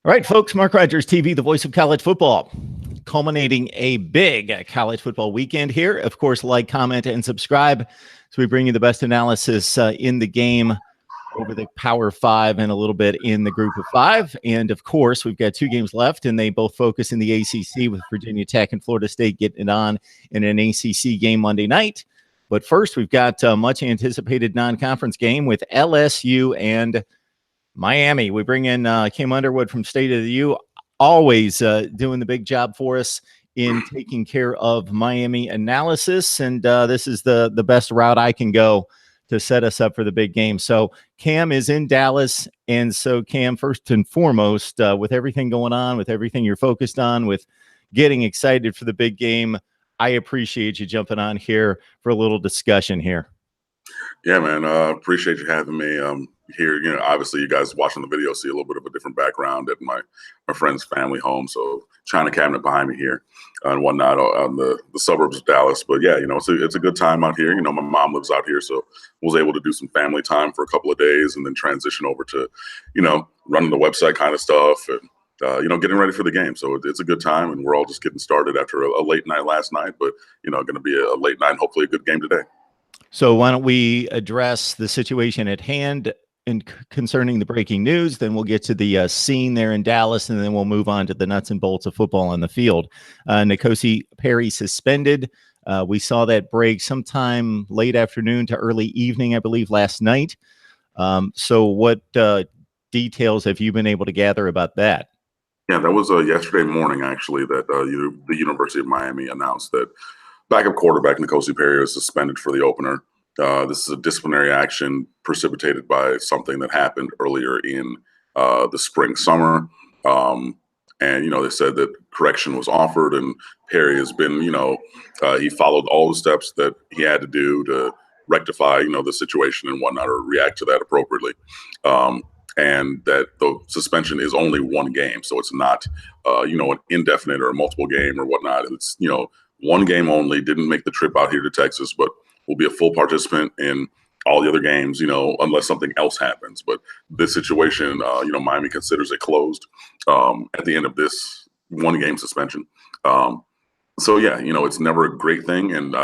All right, folks, Mark Rogers TV, the voice of college football, culminating a big college football weekend here. Of course, like, comment, and subscribe as we bring you the best analysis in the game over the Power Five and a little bit in the Group of Five. And, of course, we've got two games left, and they both focus in the ACC with Virginia Tech and Florida State getting it on in an ACC game Monday night. But first, we've got a much-anticipated non-conference game with LSU and Miami. We bring in Kim Underwood from State of the U, always doing the big job for us in taking care of Miami analysis. And this is the best route I can go to set us up for the big game. So Cam is in Dallas. And so, Cam, first and foremost, with everything going on, with everything you're focused on, with getting excited for the big game, I appreciate you jumping on here for a little discussion here. Yeah, man. Appreciate you having me here. You know, obviously, you guys watching the video see a little bit of a different background at my friend's family home. So, China cabinet behind me here and whatnot on the suburbs of Dallas. But yeah, you know, it's a good time out here. You know, my mom lives out here, so was able to do some family time for a couple of days and then transition over to, you know, running the website kind of stuff and you know, getting ready for the game. So it's a good time, and we're all just getting started after a late night last night. But you know, going to be a late night and hopefully a good game today. So why don't we address the situation at hand and concerning the breaking news, then we'll get to the scene there in Dallas, and then we'll move on to the nuts and bolts of football on the field. N'Kosi Perry suspended. We saw that break sometime late afternoon to early evening, I believe, last night. So what details have you been able to gather about that? Yeah, that was yesterday morning, actually, that the University of Miami announced that backup quarterback N'Kosi Perry was suspended for the opener. This is a disciplinary action precipitated by something that happened earlier in the spring, summer. And, you know, they said that correction was offered, and Perry has been, you know, he followed all the steps that he had to do to rectify, you know, the situation and whatnot, or react to that appropriately. And that the suspension is only one game. So it's not, you know, an indefinite or a multiple game or whatnot. It's, you know, one game only, didn't make the trip out here to Texas, but will be a full participant in all the other games, you know, unless something else happens. But this situation, you know, Miami considers it closed at the end of this one game suspension. So, yeah, you know, it's never a great thing. And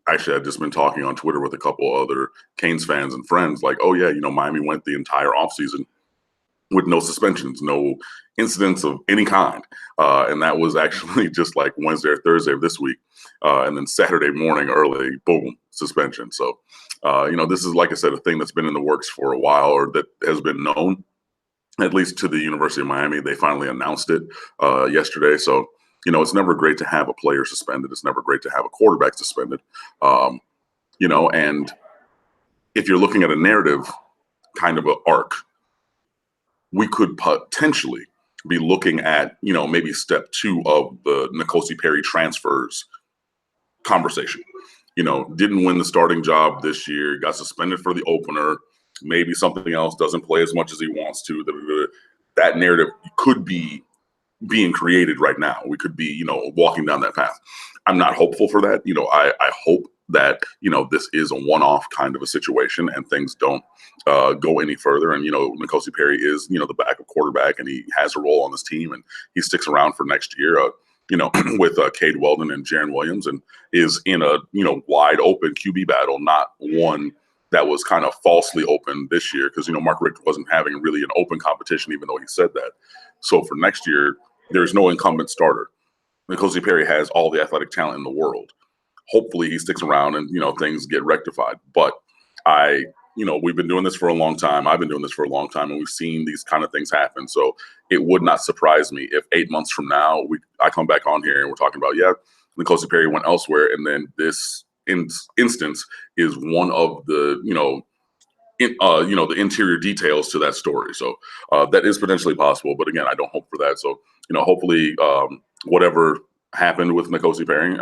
actually, I've just been talking on Twitter with a couple other Canes fans and friends like, oh, yeah, you know, Miami went the entire offseason with no suspensions, no incidents of any kind. And that was actually just like Wednesday or Thursday of this week. And then Saturday morning early, boom, suspension. So, you know, this is, like I said, a thing that's been in the works for a while, or that has been known, at least to the University of Miami. They finally announced it yesterday. So, you know, it's never great to have a player suspended. It's never great to have a quarterback suspended. You know, and if you're looking at a narrative kind of an arc, we could potentially be looking at, you know, maybe step 2 of the N'Kosi Perry transfers conversation. You know, didn't win the starting job this year, got suspended for the opener, maybe something else, doesn't play as much as he wants to. That narrative could be being created right now. We could be, you know, walking down that path. I'm not hopeful for that. You know, I hope that, you know, this is a one-off kind of a situation and things don't go any further. And, you know, N'Kosi Perry is, you know, the backup quarterback, and he has a role on this team, and he sticks around for next year, you know, with Cade Weldon and Jaron Williams, and is in a, you know, wide open QB battle, not one that was kind of falsely open this year, because, you know, Mark Richt wasn't having really an open competition, even though he said that. So for next year, there's no incumbent starter. N'Kosi Perry has all the athletic talent in the world. Hopefully he sticks around and, you know, things get rectified. But you know, we've been doing this for a long time. I've been doing this for a long time, and we've seen these kind of things happen. So it would not surprise me if 8 months from now, I come back on here and we're talking about, yeah, N'Kosi Perry went elsewhere, and then this instance is one of the, you know, the interior details to that story. So that is potentially possible. But again, I don't hope for that. So, you know, hopefully whatever happened with N'Kosi Perry,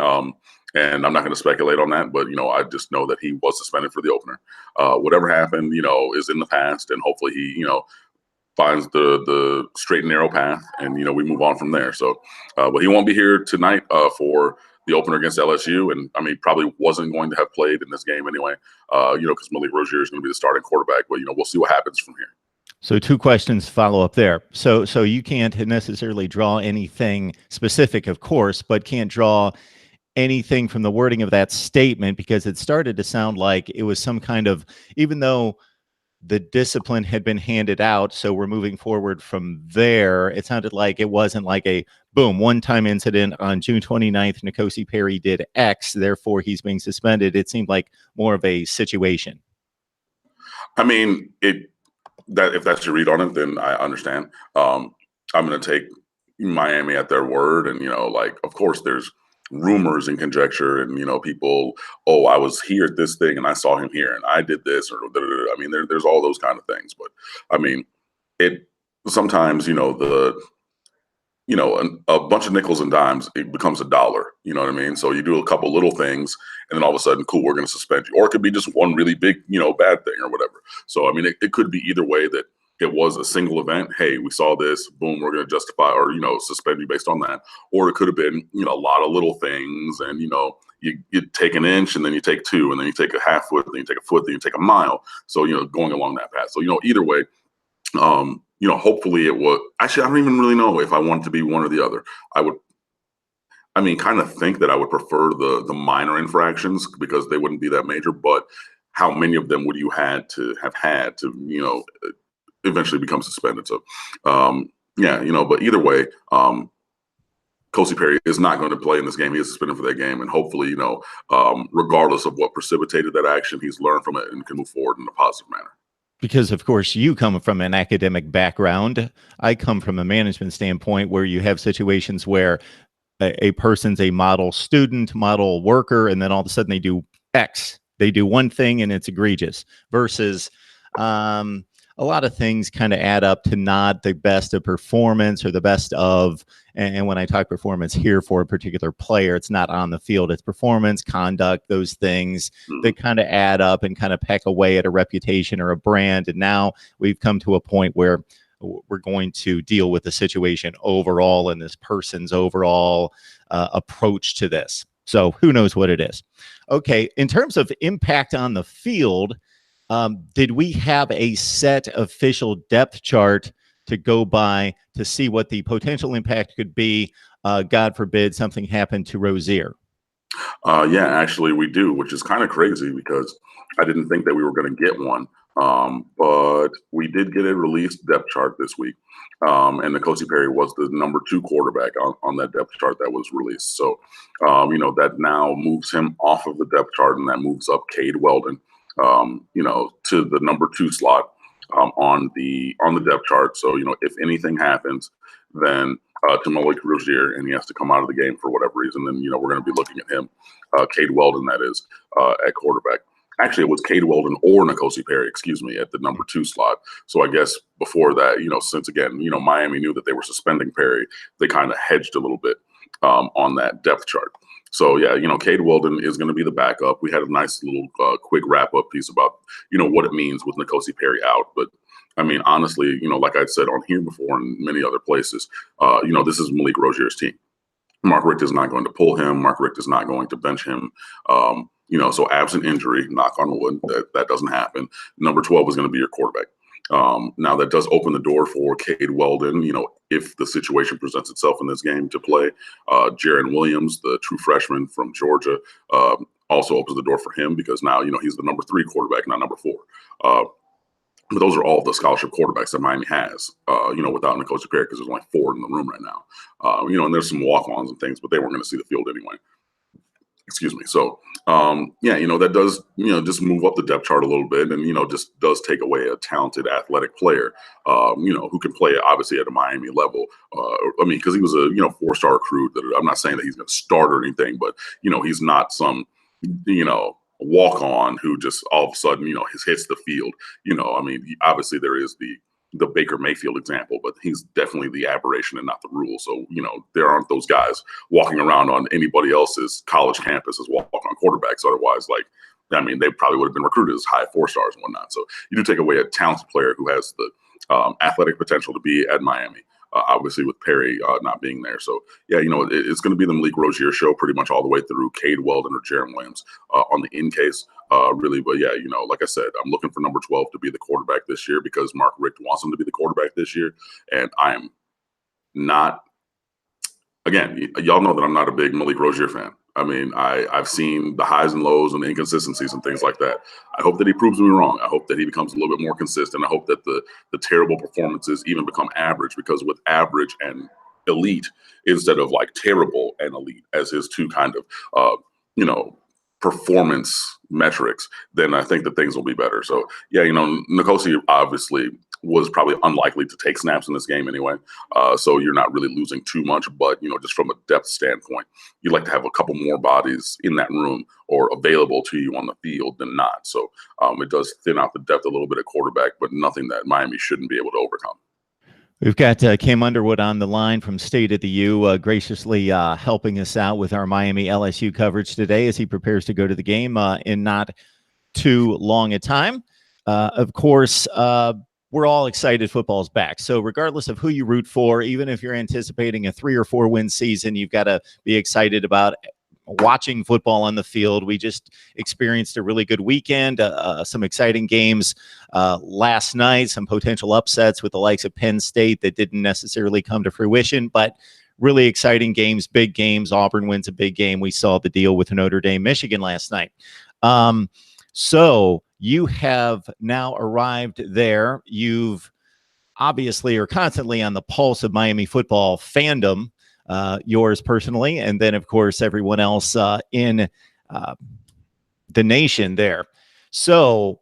and I'm not going to speculate on that, but, you know, I just know that he was suspended for the opener. Whatever happened, you know, is in the past, and hopefully he, you know, finds the straight and narrow path, and, you know, we move on from there. So, but he won't be here tonight for the opener against LSU, and I mean, probably wasn't going to have played in this game anyway, you know, because Malik Rozier is going to be the starting quarterback. But, you know, we'll see what happens from here. So two questions follow up there. So you can't necessarily draw anything specific, of course, but can't draw anything from the wording of that statement because it started to sound like it was some kind of, even though the discipline had been handed out, so we're moving forward from there. It sounded like it wasn't like a boom, one-time incident on June 29th, N'Kosi Perry did X, therefore he's being suspended. It seemed like more of a situation. I mean, that if that's your read on it, then I understand. I'm going to take Miami at their word, and like, of course, there's rumors and conjecture, and people, oh, I was here at this thing, and I saw him here, and I did this, or da, da, da. I mean, there's all those kind of things, but I mean, it sometimes a bunch of nickels and dimes, it becomes a dollar. You know what I mean? So you do a couple little things, and then all of a sudden, cool, we're going to suspend you. Or it could be just one really big, bad thing or whatever. So, I mean, it could be either way, that it was a single event. Hey, we saw this, boom, we're going to justify or, suspend you based on that. Or it could have been, a lot of little things, and, you take an inch, and then you take two, and then you take a half foot, then you take a foot, then you take a mile. So, going along that path. So, either way, hopefully it would. Actually, I don't even really know if I want it to be one or the other. Kind of think that I would prefer the minor infractions because they wouldn't be that major. But how many of them would you have had to, eventually become suspended? So, but either way, N'Kosi Perry is not going to play in this game. He is suspended for that game, and hopefully, regardless of what precipitated that action, he's learned from it and can move forward in a positive manner. Because, of course, you come from an academic background. I come from a management standpoint where you have situations where a person's a model student, model worker, and then all of a sudden they do X. They do one thing and it's egregious versus a lot of things kind of add up to not the best of performance or the best of, and when I talk performance here for a particular player, it's not on the field, it's performance, conduct, those things that kind of add up and kind of peck away at a reputation or a brand. And now we've come to a point where we're going to deal with the situation overall and this person's overall approach to this. So who knows what it is? Okay, in terms of impact on the field, did we have a set official depth chart to go by to see what the potential impact could be? God forbid something happened to Rozier. Yeah, actually we do, which is kind of crazy because I didn't think that we were going to get one. But we did get a released depth chart this week. And N'Kosi Perry was the number 2 quarterback on that depth chart that was released. So, that now moves him off of the depth chart, and that moves up Cade Weldon, to the number 2 slot on the depth chart. So, if anything happens, then to MarkRogersTV, and he has to come out of the game for whatever reason, then, we're going to be looking at him, Cade Weldon, that is, at quarterback. Actually, it was Cade Weldon or N'Kosi Perry, at the number 2 slot. So I guess before that, since again, Miami knew that they were suspending Perry, they kind of hedged a little bit on that depth chart. So yeah, Cade Weldon is going to be the backup. We had a nice little quick wrap up piece about, what it means with N'Kosi Perry out. But I mean, honestly, like I said on here before and many other places, this is Malik Rogier's team. Mark Richt is not going to pull him. Mark Richt is not going to bench him. So absent injury, knock on wood, that doesn't happen. Number 12 is going to be your quarterback. Now that does open the door for Cade Weldon, if the situation presents itself in this game to play. Jaron Williams, the true freshman from Georgia, also opens the door for him because now, he's the number 3 quarterback, not number 4. But those are all the scholarship quarterbacks that Miami has, without N'Kosi Perry, because there's only 4 in the room right now. And there's some walk-ons and things, but they weren't going to see the field anyway. Excuse me. So, that does, just move up the depth chart a little bit and, just does take away a talented athletic player, who can play obviously at a Miami level. Because he was a, 4-star recruit. I'm not saying that he's going to start or anything, but, he's not some, walk on who just all of a sudden, hits the field. Obviously there is the Baker Mayfield example, but he's definitely the aberration and not the rule. So, there aren't those guys walking around on anybody else's college campus as walk-on quarterbacks. Otherwise, they probably would have been recruited as high 4 stars and whatnot. So you do take away a talented player who has the athletic potential to be at Miami. obviously with Perry not being there. So yeah, it's going to be the Malik Rozier show pretty much all the way through. Cade Weldon or Jaron Williams on the in case. Really, but yeah, like I said, I'm looking for number 12 to be the quarterback this year because Mark Richt wants him to be the quarterback this year, and I am not. Again, y'all know that I'm not a big Malik Rozier fan. I mean, I've seen the highs and lows and the inconsistencies and things like that. I hope that he proves me wrong. I hope that he becomes a little bit more consistent. I hope that the terrible performances even become average, because with average and elite instead of like terrible and elite as his two kind of performance metrics, then I think that things will be better. So yeah, Nkosi obviously was probably unlikely to take snaps in this game anyway. So you're not really losing too much, but just from a depth standpoint, you'd like to have a couple more bodies in that room or available to you on the field than not. So it does thin out the depth a little bit at quarterback, but nothing that Miami shouldn't be able to overcome. We've got Cam Underwood on the line from State of the U, graciously helping us out with our Miami-LSU coverage today as he prepares to go to the game in not too long a time. Of course, we're all excited football's back. So regardless of who you root for, even if you're anticipating a 3 or 4 win season, you've got to be excited about watching football on the field. We just experienced a really good weekend, some exciting games last night, some potential upsets with the likes of Penn State that didn't necessarily come to fruition, but really exciting games, big games. Auburn wins a big game. We saw the deal with Notre Dame, Michigan last night. So you have now arrived there. You've obviously are constantly on the pulse of Miami football fandom, yours personally, and then, of course, everyone else in the nation there. So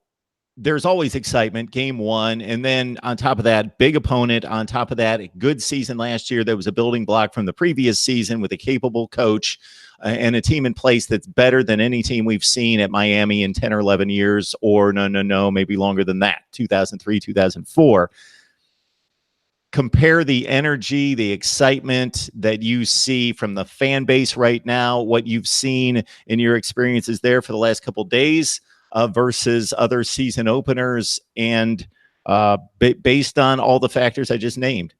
there's always excitement, game one, and then on top of that, big opponent, on top of that, a good season last year. There was a building block from the previous season with a capable coach and a team in place that's better than any team we've seen at Miami in 10 or 11 years, or no, maybe longer than that, 2003, 2004. Compare the energy, the excitement that you see from the fan base right now, what you've seen in your experiences there for the last couple of days versus other season openers, and based on all the factors I just named.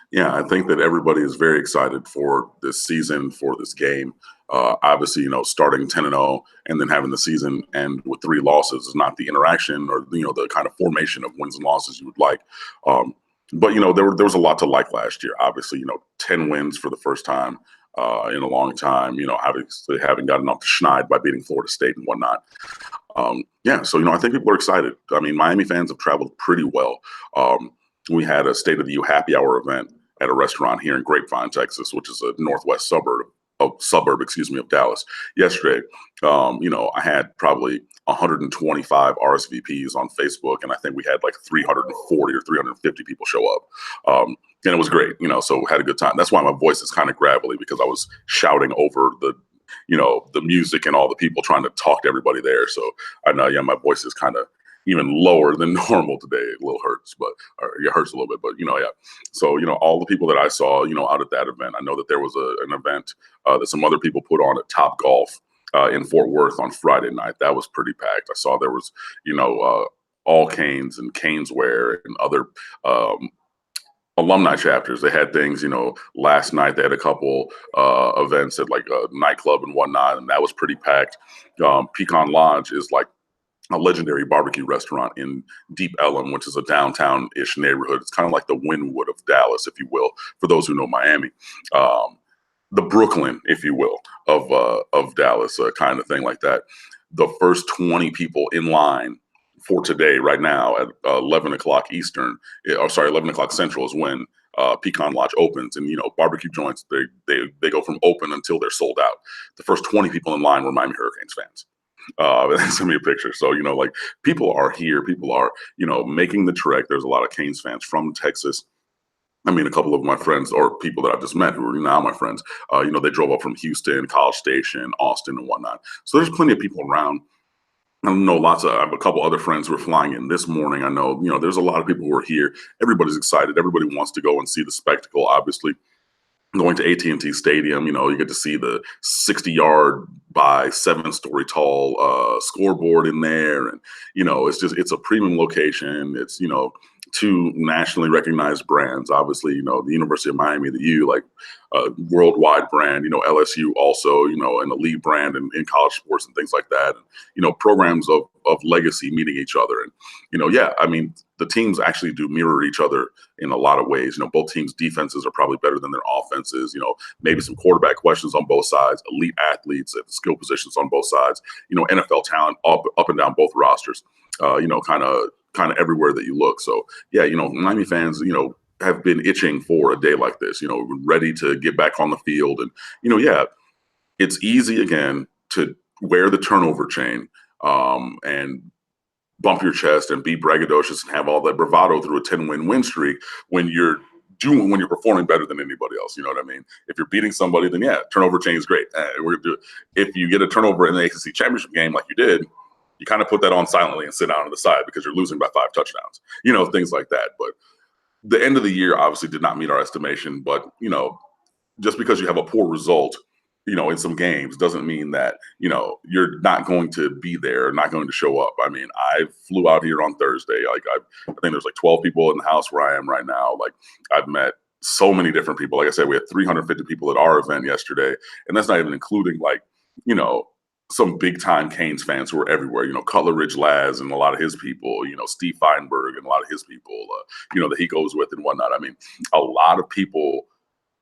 Yeah, I think that everybody is very excited for this season, for this game. Obviously, starting 10-0 and then having the season end with 3 losses is not the interaction or the kind of formation of wins and losses you would like. But there was a lot to like last year. Obviously, 10 wins for the first time in a long time. Obviously having gotten off the schneid by beating Florida State and whatnot. Yeah, so I think people are excited. I mean, Miami fans have traveled pretty well. We had a State of the U happy hour event at a restaurant here in Grapevine, Texas, which is a northwest suburb of Dallas. Yesterday, I had probably 125 RSVPs on Facebook, and I think we had like 340 or 350 people show up. And it was great, so had a good time. That's why my voice is kind of gravelly, because I was shouting over the music and all the people trying to talk to everybody there. So I know, my voice is kind of even lower than normal today. It a little hurts, it hurts a little bit, but yeah. So, all the people that I saw, out at that event, I know that there was an event that some other people put on at Top Golf in Fort Worth on Friday night. That was pretty packed. I saw there was, all Canes and Caneswear and other alumni chapters. They had things, last night they had a couple events at like a nightclub and whatnot, and that was pretty packed. Pecan Lodge is like a legendary barbecue restaurant in Deep Ellum, which is a downtown-ish neighborhood. It's kind of like the Wynwood of Dallas, if you will, for those who know Miami. The Brooklyn, if you will, of Dallas, kind of thing like that. The first 20 people in line for today, right now, at 11 o'clock Eastern, 11 o'clock Central is when Pecan Lodge opens. And, barbecue joints, they go from open until they're sold out. The first 20 people in line were Miami Hurricanes fans. Send me a picture. So, like, people are here. People are, making the trek. There's a lot of Canes fans from Texas. I mean, a couple of my friends or people that I've just met who are now my friends, they drove up from Houston, College Station, Austin, and whatnot. So there's plenty of people around. I know I have a couple other friends who are flying in this morning. I know, there's a lot of people who are here. Everybody's excited. Everybody wants to go and see the spectacle, obviously. Going to AT&T Stadium, you get to see the 60-yard by 7-story tall scoreboard in there. And, it's a premium location. It's, two nationally recognized brands. Obviously, you know, the University of Miami, the U, like worldwide brand, you know, LSU also, you know, an elite brand in college sports and things like that. And, you know, programs of legacy meeting each other. And, you know, yeah, I mean, the teams actually do mirror each other in a lot of ways. You know, both teams' defenses are probably better than their offenses. You know, maybe some quarterback questions on both sides, elite athletes at skill positions on both sides, you know, NFL talent up and down both rosters, you know, kind of everywhere that you look. So, yeah, you know, Miami fans, you know, have been itching for a day like this, you know, ready to get back on the field. And, you know, yeah, it's easy again to wear the turnover chain and bump your chest and be braggadocious and have all that bravado through a 10-win streak when you're performing better than anybody else. You know what I mean? If you're beating somebody, then yeah, turnover chain is great. We're gonna do it. If you get a turnover in the ACC championship game like you did, you kind of put that on silently and sit down to the side because you're losing by 5 touchdowns, you know, things like that. But the end of the year obviously did not meet our estimation. But, you know, just because you have a poor result, you know, in some games doesn't mean that, you know, you're not going to be there, not going to show up. I mean, I flew out here on Thursday. Like, I think there's like 12 people in the house where I am right now. Like, I've met so many different people. Like I said, we had 350 people at our event yesterday. And that's not even including, like, you know, some big time Canes fans who are everywhere, you know, Cutler Ridge Laz and a lot of his people, you know, Steve Feinberg and a lot of his people, you know, that he goes with and whatnot. I mean, a lot of people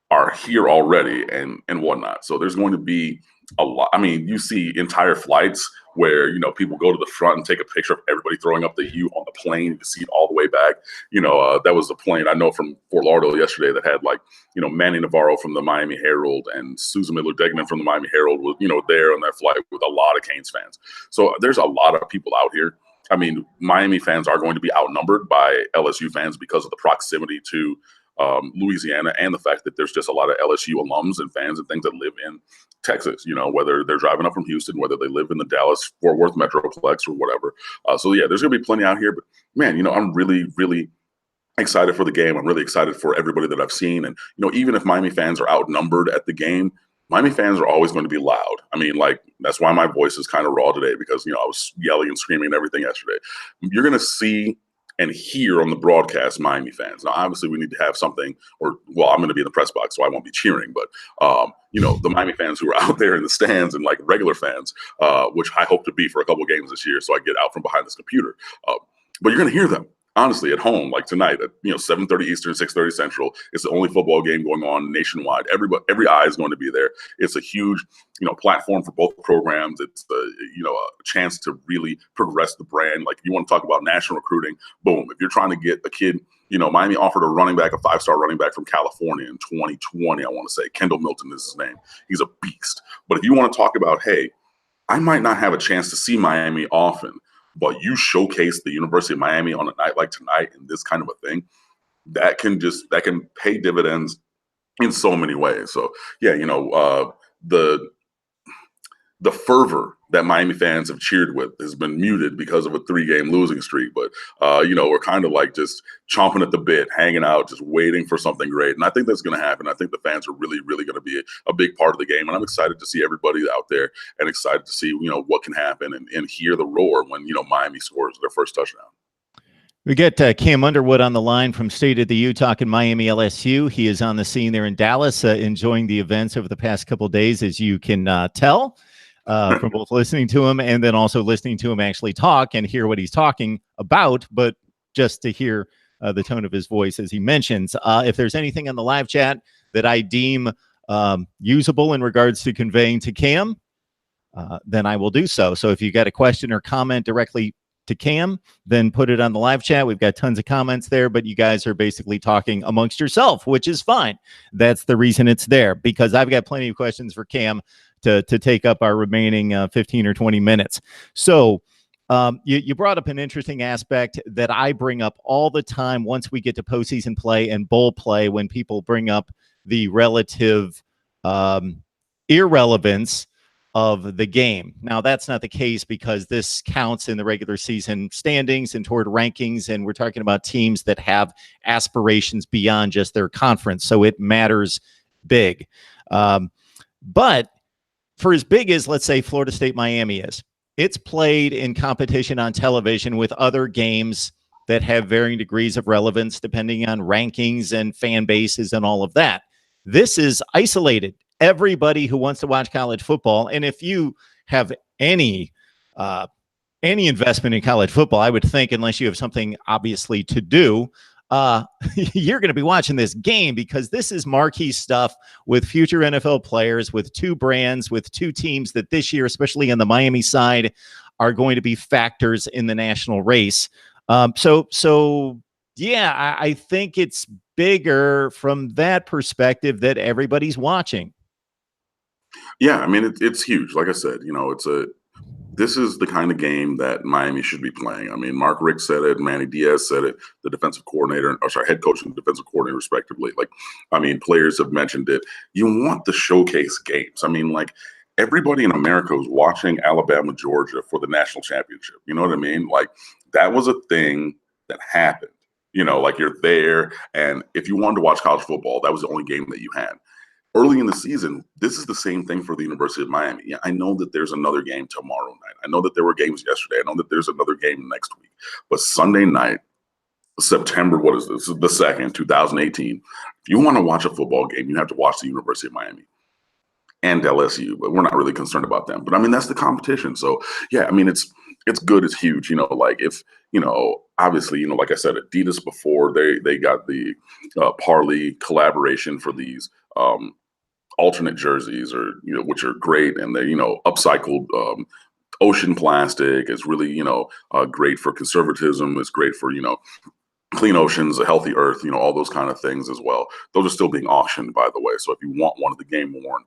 are here already and whatnot. So there's going to be a lot. I mean, you see entire flights where, you know, people go to the front and take a picture of everybody throwing up the U on the plane. You can see it all the way back. You know, that was a plane I know from Fort Lauderdale yesterday that had, like, you know, Manny Navarro from the Miami Herald and Susan Miller-Degnan from the Miami Herald was, you know, there on that flight with a lot of Canes fans. So there's a lot of people out here. I mean, Miami fans are going to be outnumbered by LSU fans because of the proximity to Louisiana and the fact that there's just a lot of LSU alums and fans and things that live in Texas, you know, whether they're driving up from Houston, whether they live in the Dallas-Fort Worth Metroplex or whatever. So, yeah, there's going to be plenty out here. But, man, you know, I'm really, really excited for the game. I'm really excited for everybody that I've seen. And, you know, even if Miami fans are outnumbered at the game, Miami fans are always going to be loud. I mean, like, that's why my voice is kind of raw today because, you know, I was yelling and screaming and everything yesterday. You're going to see and hear on the broadcast Miami fans. Now, obviously, we need to have something, or, well, I'm going to be in the press box, so I won't be cheering. But, you know, the Miami fans who are out there in the stands and, like, regular fans, which I hope to be for a couple of games this year so I get out from behind this computer. But you're going to hear them. Honestly, at home, like tonight at, you know, 7:30 Eastern, 6:30 Central. It's the only football game going on nationwide. Every eye is going to be there. It's a huge, you know, platform for both programs. It's you know, a chance to really progress the brand. Like, you want to talk about national recruiting, boom. If you're trying to get a kid, you know, Miami offered a running back, a 5-star running back from California in 2020, I want to say. Kendall Milton is his name. He's a beast. But if you want to talk about, hey, I might not have a chance to see Miami often, but you showcase the University of Miami on a night like tonight and this kind of a thing, that can pay dividends in so many ways. So, yeah, you know, the fervor that Miami fans have cheered with has been muted because of a 3-game losing streak. But, you know, we're kind of like just chomping at the bit, hanging out, just waiting for something great. And I think that's going to happen. I think the fans are really, really going to be a big part of the game. And I'm excited to see everybody out there and excited to see, you know, what can happen and hear the roar when, you know, Miami scores their first touchdown. We get Cam Underwood on the line from State of the U talking Miami-LSU. He is on the scene there in Dallas, enjoying the events over the past couple of days, as you can tell. From both listening to him and then also listening to him actually talk and hear what he's talking about, but just to hear the tone of his voice as he mentions. If there's anything on the live chat that I deem usable in regards to conveying to Cam, then I will do so. So if you got a question or comment directly to Cam, then put it on the live chat. We've got tons of comments there, but you guys are basically talking amongst yourself, which is fine. That's the reason it's there, because I've got plenty of questions for Cam to take up our remaining 15 or 20 minutes. So you brought up an interesting aspect that I bring up all the time once we get to postseason play and bowl play, when people bring up the relative irrelevance of the game. Now, that's not the case because this counts in the regular season standings and toward rankings, and we're talking about teams that have aspirations beyond just their conference, so it matters big. But for as big as, let's say, Florida State Miami is, it's played in competition on television with other games that have varying degrees of relevance depending on rankings and fan bases and all of that. This is isolated. Everybody who wants to watch college football, and if you have any investment in college football, I would think, unless you have something obviously to do, you're going to be watching this game, because this is marquee stuff with future NFL players, with two brands, with two teams that this year, especially on the Miami side, are going to be factors in the national race. So yeah, I think it's bigger from that perspective that everybody's watching. Yeah, I mean, it's huge. Like I said, this is the kind of game that Miami should be playing. I mean, Mark Richt said it, Manny Diaz said it, the defensive coordinator, or sorry, head coach and defensive coordinator, respectively. Like, I mean, players have mentioned it. You want the showcase games. I mean, like, everybody in America was watching Alabama, Georgia for the national championship. You know what I mean? Like, that was a thing that happened. Like, you're there, and if you wanted to watch college football, that was the only game that you had. Early in the season, this is the same thing for the University of Miami. Yeah, I know that there's another game tomorrow night. I know that there were games yesterday. I know that there's another game next week. But Sunday night, September, what is this? The 2nd, 2018. If you want to watch a football game, you have to watch the University of Miami and LSU, but we're not really concerned about them. But I mean, that's the competition. So yeah, I mean, it's good, it's huge. Like, if obviously, like I said, Adidas before they got the Parley collaboration for these alternate jerseys, or which are great, and they upcycled ocean plastic is really great for conservatism. It's great for clean oceans, a healthy earth, all those kind of things as well. Those are still being auctioned, by the way. So if you want one of the game worn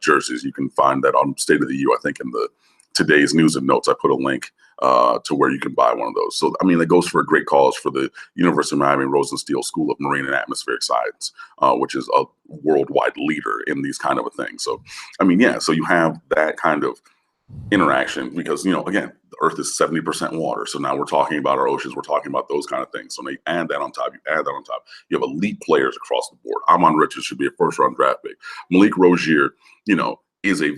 jerseys, you can find that on State of the U. I think in the today's news and notes, I put a link to where you can buy one of those. So, I mean, it goes for a great cause for the University of Miami Rosenstiel School of Marine and Atmospheric Science, which is a worldwide leader in these kind of a thing. So, I mean, yeah, so you have that kind of interaction because, again, the earth is 70% water. So now we're talking about our oceans. We're talking about those kind of things. So now you add that on top, you have elite players across the board. Amon Richards should be a first-round draft pick. Malik Rozier, is a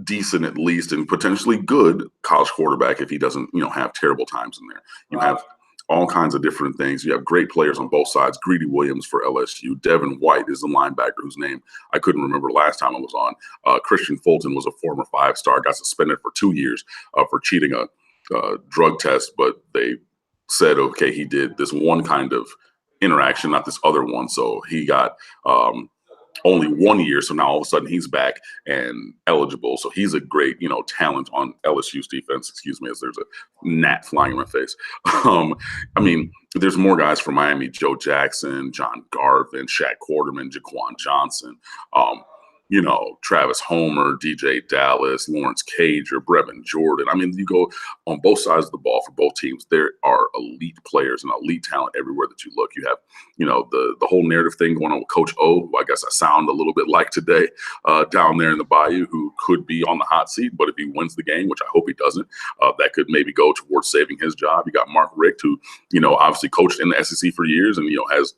decent, at least, and potentially good college quarterback if he doesn't, have terrible times in there. You have all kinds of different things. You have great players on both sides. Greedy Williams for LSU. Devin White is the linebacker whose name I couldn't remember last time I was on. Christian Fulton was a former 5-star, got suspended for 2 years for cheating a drug test, but they said, okay, he did this one kind of interaction, not this other one. So he got only 1 year. So now all of a sudden he's back and eligible. So he's a great, talent on LSU's defense. Excuse me, as there's a gnat flying in my face. I mean, there's more guys from Miami: Joe Jackson, John Garvin, Shaq Quarterman, Jaquan Johnson, Travis Homer, DJ Dallas, Lawrence Cager, Brevin Jordan. I mean, you go on both sides of the ball for both teams. There are elite players and elite talent everywhere that you look. You have, the whole narrative thing going on with Coach O, who I guess I sound a little bit like today, down there in the Bayou, who could be on the hot seat. But if he wins the game, which I hope he doesn't, that could maybe go towards saving his job. You got Mark Richt, who, obviously coached in the SEC for years and, has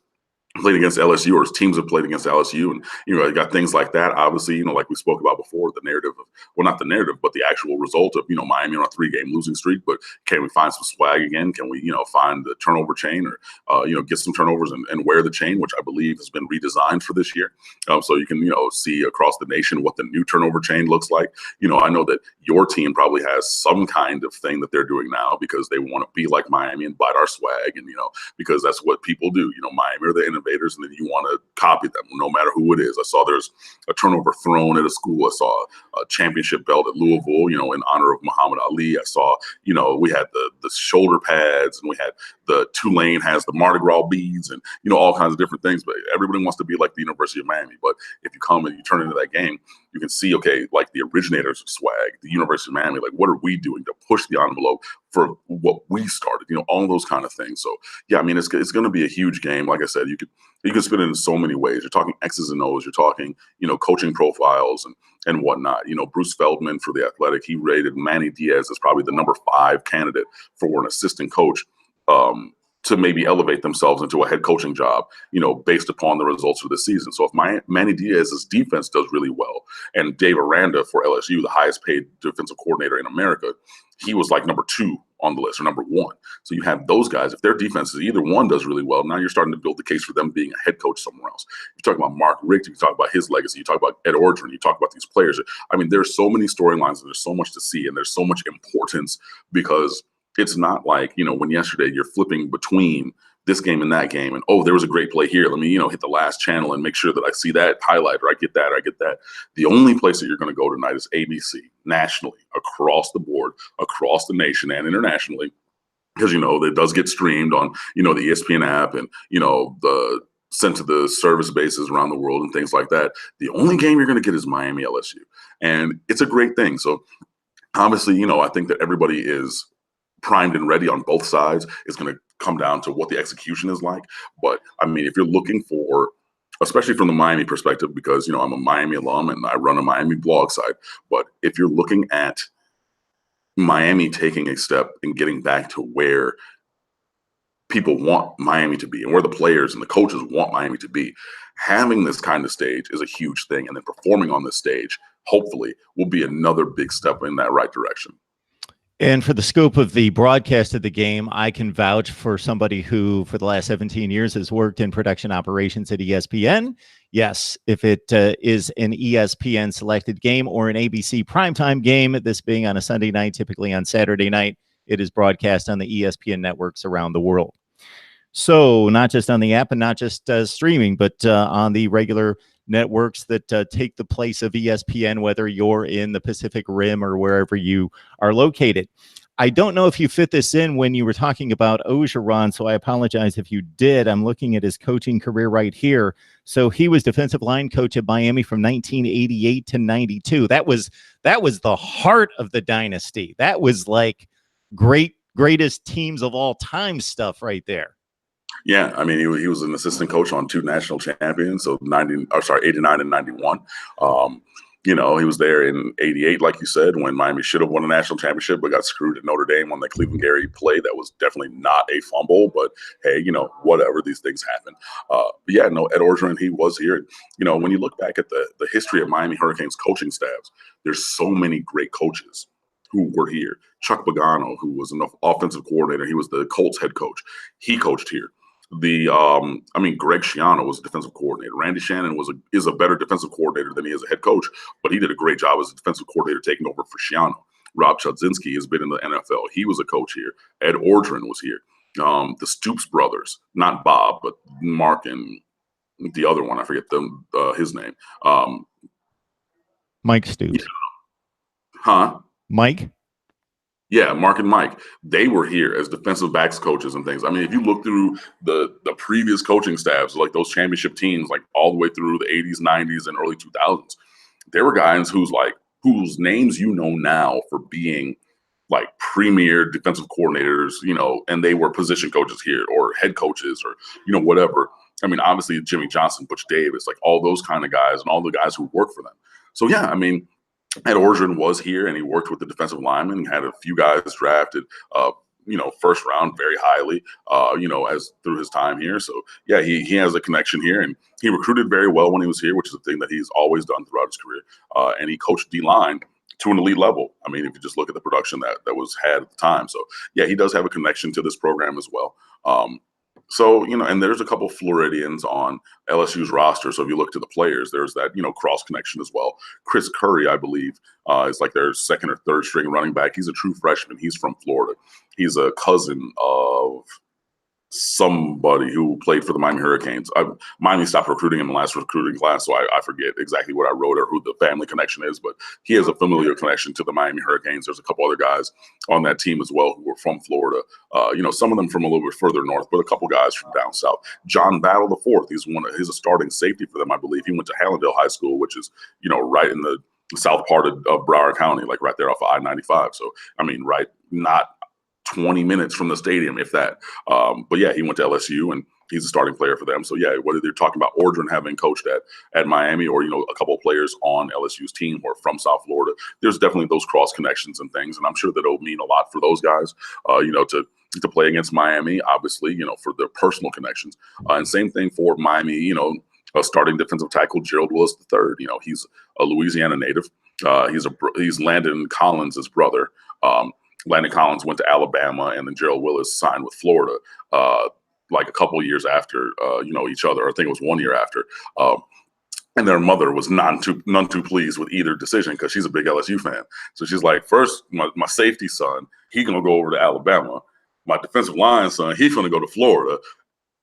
played against LSU, or his teams have played against LSU. And, you got things like that. Obviously, like we spoke about before, the narrative of, well, not the narrative, but the actual result of, Miami on a 3-game losing streak. But can we find some swag again? Can we, find the turnover chain, or, get some turnovers and wear the chain, which I believe has been redesigned for this year. So you can, see across the nation what the new turnover chain looks like. I know that your team probably has some kind of thing that they're doing now because they want to be like Miami and bite our swag. And, because that's what people do. Miami are the innovators, and then you want to copy them no matter who it is. I saw there's a turnover thrown at a school. I saw a championship belt at Louisville, in honor of Muhammad Ali. I saw, we had the shoulder pads, and we had the Tulane has the Mardi Gras beads, and, all kinds of different things. But everybody wants to be like the University of Miami. But if you come and you turn into that game, you can see, okay, like the originators of swag, the University of Miami, like what are we doing to push the envelope for what we started, all those kind of things. So yeah, I mean, it's going to be a huge game. Like I said, you can spin it in so many ways. You're talking X's and O's, you're talking, coaching profiles and whatnot. Bruce Feldman for The Athletic, he rated Manny Diaz as probably the number 5 candidate for an assistant coach to maybe elevate themselves into a head coaching job, based upon the results of the season. So if Manny Diaz's defense does really well, and Dave Aranda for LSU, the highest paid defensive coordinator in America, he was like number 2 on the list, or number one. So you have those guys. If their defense is either one does really well, now you're starting to build the case for them being a head coach somewhere else. You talk about Mark Richt, you talk about his legacy, you talk about Ed Orgeron, you talk about these players. I mean, there's so many storylines and there's so much to see and there's so much importance, because it's not like, when yesterday you're flipping between this game and that game, and oh, there was a great play here. Let me, hit the last channel and make sure that I see that highlight, or I get that, or I get that. The only place that you're going to go tonight is ABC, nationally, across the board, across the nation and internationally, because it does get streamed on the ESPN app and the sent to the service bases around the world and things like that. The only game you're going to get is Miami-LSU, and it's a great thing. So obviously, I think that everybody is primed and ready on both sides. It's going to come down to what the execution is like. But I mean, if you're looking for, especially from the Miami perspective, because I'm a Miami alum and I run a Miami blog site, but if you're looking at Miami taking a step and getting back to where people want Miami to be and where the players and the coaches want Miami to be, having this kind of stage is a huge thing. And then performing on this stage, hopefully, will be another big step in that right direction. And for the scope of the broadcast of the game, I can vouch for somebody who, for the last 17 years, has worked in production operations at ESPN. Yes, if it is an ESPN selected game or an ABC primetime game, this being on a Sunday night, typically on Saturday night, it is broadcast on the ESPN networks around the world. So not just on the app and not just streaming, but on the regular networks that take the place of ESPN, whether you're in the Pacific Rim or wherever you are located. I don't know if you fit this in when you were talking about Orgeron, so I apologize if you did. I'm looking at his coaching career right here. So he was defensive line coach at Miami from 1988 to 92. That was the heart of the dynasty. That was like greatest teams of all time stuff right there. Yeah, I mean, he was an assistant coach on 2 national champions, so 89 and 91. He was there in 88, like you said, when Miami should have won a national championship, but got screwed at Notre Dame on the Cleveland Gary play. That was definitely not a fumble, but hey, whatever, these things happen. But yeah, no, Ed Orgeron, he was here. When you look back at the history of Miami Hurricanes coaching staffs, there's so many great coaches who were here. Chuck Pagano, who was an offensive coordinator, he was the Colts head coach. He coached here. Greg Schiano was a defensive coordinator. Randy Shannon is a better defensive coordinator than he is a head coach, but he did a great job as a defensive coordinator taking over for Schiano. Rob Chudzinski has been in the NFL. He was a coach here. Ed Orgeron was here. The Stoops brothers, not Bob, but Mark and the other one, I forget his name. Mike Stoops. Yeah. Huh? Mike? Yeah, Mark and Mike, they were here as defensive backs coaches and things. I mean, if you look through the previous coaching staffs, like those championship teams, like all the way through the 80s, 90s, and early 2000s, there were guys whose names now for being like premier defensive coordinators, and they were position coaches here or head coaches or, whatever. I mean, obviously Jimmy Johnson, Butch Davis, like all those kind of guys and all the guys who work for them. So, yeah, I mean, Ed Orgeron was here and he worked with the defensive linemen, had a few guys drafted, first round very highly, as through his time here. So yeah, he has a connection here and he recruited very well when he was here, which is a thing that he's always done throughout his career. And he coached D-line to an elite level. I mean, if you just look at the production that was had at the time. So yeah, he does have a connection to this program as well. So, and there's a couple Floridians on LSU's roster. So if you look to the players, there's that, cross connection as well. Chris Curry, I believe, is like their second or third string running back. He's a true freshman. He's from Florida. He's a cousin of somebody who played for the Miami Hurricanes. Miami stopped recruiting in the last recruiting class, so I forget exactly what I wrote or who the family connection is, but he has a familiar connection to the Miami Hurricanes. There's a couple other guys on that team as well who were from Florida. Some of them from a little bit further north, but a couple guys from down south. John Battle IV, he's a starting safety for them, I believe. He went to Hallandale High School, which is, right in the south part of Broward County, like right there off of I-95. So, I mean, right, not 20 minutes from the stadium, if that. But yeah, he went to LSU and he's a starting player for them. So yeah, whether they're talking about Orgeron having coached at Miami or, a couple of players on LSU's team or from South Florida, there's definitely those cross connections and things. And I'm sure that it'll mean a lot for those guys, to play against Miami, obviously, for their personal connections. And same thing for Miami, a starting defensive tackle, Gerald Willis III. He's a Louisiana native. He's Landon Collins' brother. Landon Collins went to Alabama, and then Gerald Willis signed with Florida, like a couple of years after, each other. I think it was 1 year after. And their mother was none too pleased with either decision because she's a big LSU fan. So she's like, first, my safety son, he gonna go over to Alabama. My defensive line son, he's gonna go to Florida.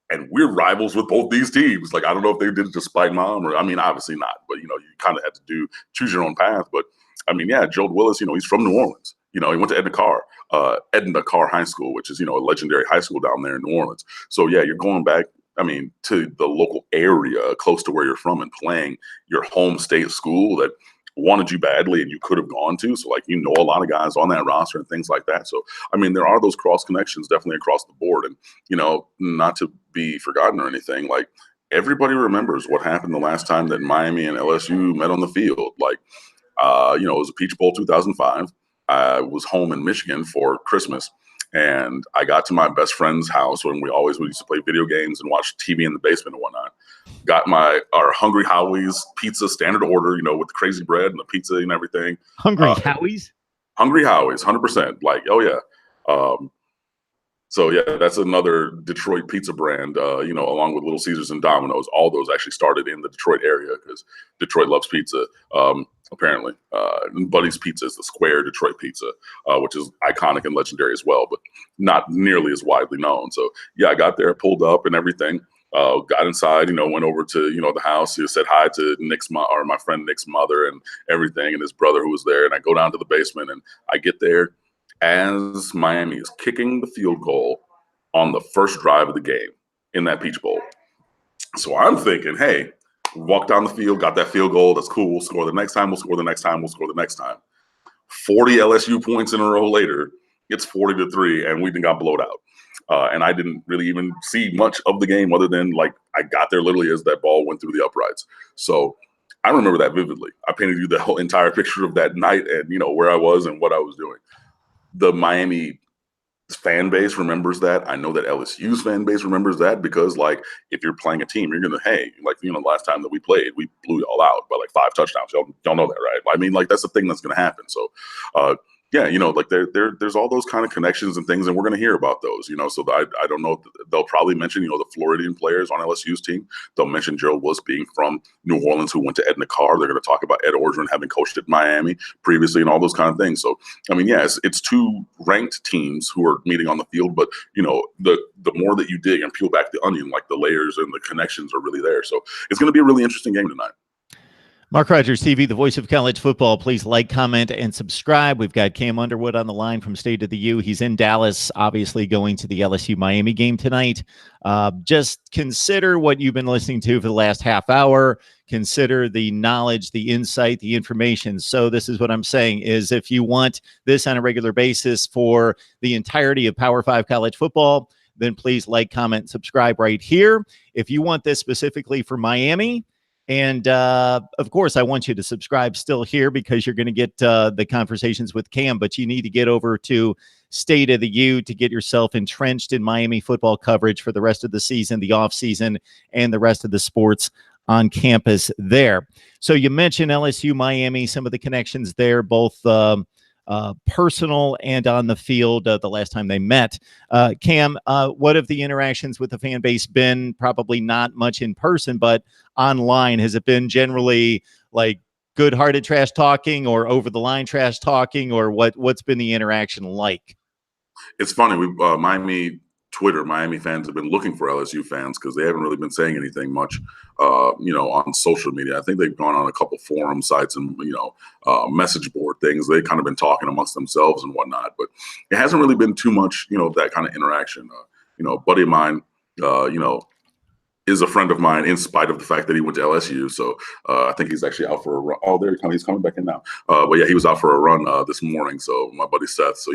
And we're rivals with both these teams. Like, I don't know if they did it to spite mom, or, I mean, obviously not. But, you kind of had to choose your own path. But, I mean, yeah, Gerald Willis, he's from New Orleans. He went to Edna Carr High School, which is, a legendary high school down there in New Orleans. So, yeah, you're going back, to the local area close to where you're from and playing your home state school that wanted you badly and you could have gone to. So, like, a lot of guys on that roster and things like that. So, I mean, there are those cross connections definitely across the board. And, not to be forgotten or anything, like, everybody remembers what happened the last time that Miami and LSU met on the field. Like, it was a Peach Bowl 2005. I was home in Michigan for Christmas, and I got to my best friend's house when we used to play video games and watch TV in the basement and whatnot. Got our Hungry Howie's pizza standard order, with the crazy bread and the pizza and everything. Hungry Howie's? Hungry Howie's, 100%. Like, oh yeah. So yeah, that's another Detroit pizza brand, along with Little Caesars and Domino's. All those actually started in the Detroit area because Detroit loves pizza, apparently. And Buddy's Pizza is the square Detroit pizza, which is iconic and legendary as well, but not nearly as widely known. So yeah, I got there, pulled up and everything. Got inside, went over to, the house. He said hi to my friend Nick's mother and everything, and his brother who was there. And I go down to the basement and I get there as Miami is kicking the field goal on the first drive of the game in that Peach Bowl. So I'm thinking, hey, walk down the field, got that field goal. That's cool. We'll score the next time. We'll score the next time. We'll score the next time. 40 LSU points in a row later, it's 40-3, and we got blowed out. And I didn't really even see much of the game other than, like, I got there literally as that ball went through the uprights. So I remember that vividly. I painted you the whole entire picture of that night and, where I was and what I was doing. The Miami fan base remembers that. I know that LSU's fan base remembers that because, like, if you're playing a team, you're going to, hey, like, last time that we played, we blew y'all out by like 5 touchdowns. Y'all know that, right? I mean, like, that's the thing that's going to happen. So, yeah, like there's all those kind of connections and things, and we're going to hear about those, so I don't know. They'll probably mention, the Floridian players on LSU's team. They'll mention Gerald Willis being from New Orleans who went to Edna Carr. They're going to talk about Ed Orgeron having coached at Miami previously and all those kind of things. So, I mean, yeah, it's two ranked teams who are meeting on the field, but, the more that you dig and peel back the onion, like, the layers and the connections are really there. So it's going to be a really interesting game tonight. Mark Rogers TV, the voice of college football. Please like, comment, and subscribe. We've got Cam Underwood on the line from State of the U. He's in Dallas, obviously going to the LSU-Miami game tonight. Just consider what you've been listening to for the last half hour. Consider the knowledge, the insight, the information. So this is what I'm saying is if you want this on a regular basis for the entirety of Power 5 college football, then please like, comment, subscribe right here. If you want this specifically for Miami, and of course, I want you to subscribe still here because you're going to get the conversations with Cam, but you need to get over to State of the U to get yourself entrenched in Miami football coverage for the rest of the season, the off season, and the rest of the sports on campus there. So you mentioned LSU, Miami, some of the connections there, both personal and on the field the last time they met. Cam, what have the interactions with the fan base been? Probably not much in person, but online. Has it been generally like good-hearted trash talking or over-the-line trash talking, or what's been the interaction like? It's funny. Miami fans have been looking for LSU fans because they haven't really been saying anything much, on social media. I think they've gone on a couple forum sites and, message board things. They've kind of been talking amongst themselves and whatnot, but it hasn't really been too much, that kind of interaction. A buddy of mine, is a friend of mine in spite of the fact that he went to LSU. So I think he's actually out for a run. Oh, there he's coming back in now. But yeah, he was out for a run this morning. So my buddy Seth. So,